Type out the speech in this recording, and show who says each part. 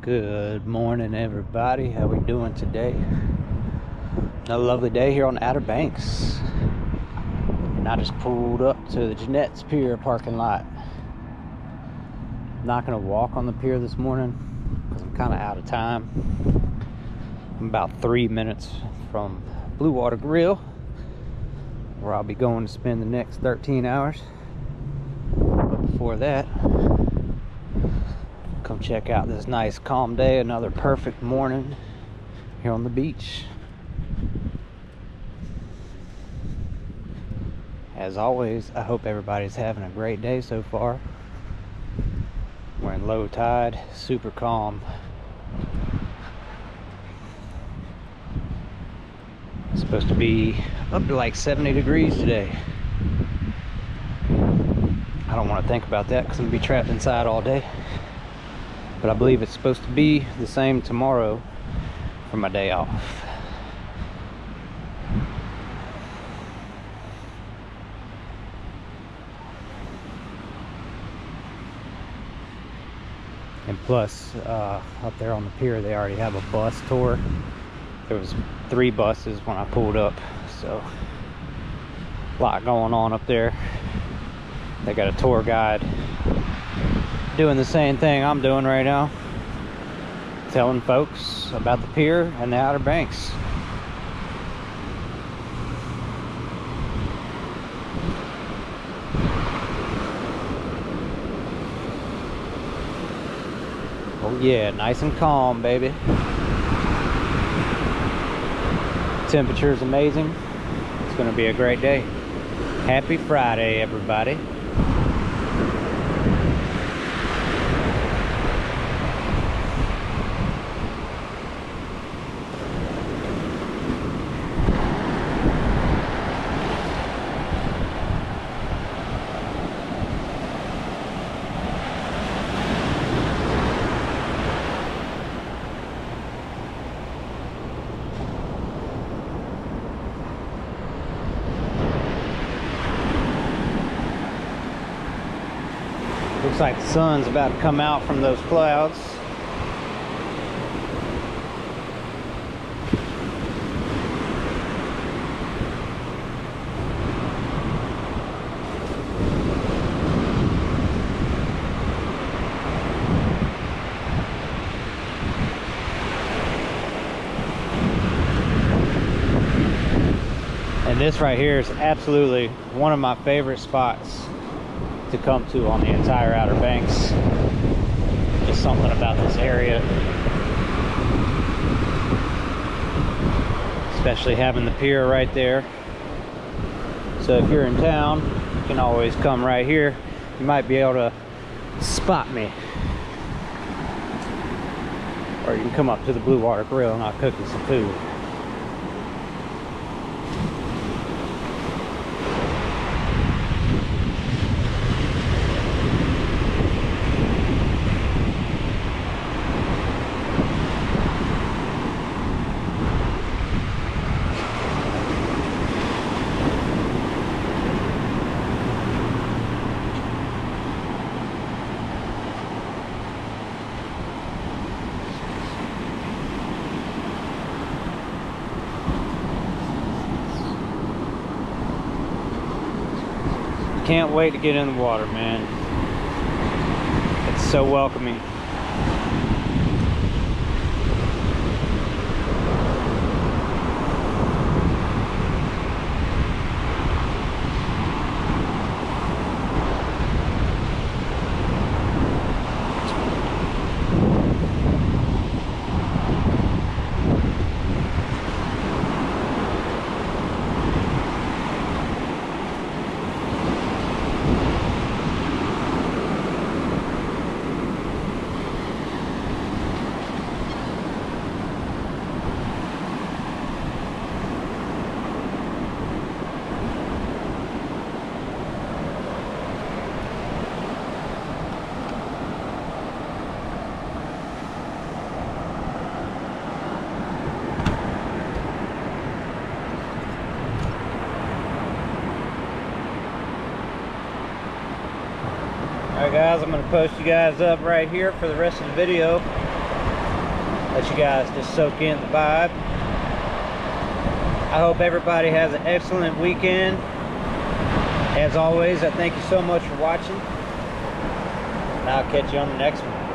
Speaker 1: Good morning, everybody. How we doing today? Another lovely day here on the Outer Banks, and I just pulled up to the Janette's Pier parking lot. I'm not gonna walk on the pier this morning because I'm kind of out of time. I'm about 3 minutes from Blue Water Grill, where I'll be going to spend the next 13 hours. But before that, come check out this nice calm day. Another perfect morning here on the beach. As always, I hope everybody's having a great day so far. We're in low tide, super calm. It's supposed to be up to like 70 degrees today. I don't want to think about that because I'm gonna be trapped inside all day. But I believe it's supposed to be the same tomorrow for my day off. And plus, up there on the pier, they already have a bus tour. There was 3 buses when I pulled up, so a lot going on up there. They got a tour guide doing the same thing I'm doing right now, telling folks about the pier and the Outer Banks. Oh yeah, nice and calm, baby. Temperature's amazing. It's gonna be a great day. Happy Friday, everybody. Looks like the sun's about to come out from those clouds. And this right here is absolutely one of my favorite spots to come to on the entire Outer Banks. Just something about this area, especially having the pier right there. So if you're in town, you can always come right here. You might be able to spot me, or you can come up to the Blue Water Grill and I'll cook you some food. Can't wait to get in the water, man. It's so welcoming. Alright guys, I'm going to post you guys up right here for the rest of the video. Let you guys just soak in the vibe. I hope everybody has an excellent weekend. As always, I thank you so much for watching. And I'll catch you on the next one.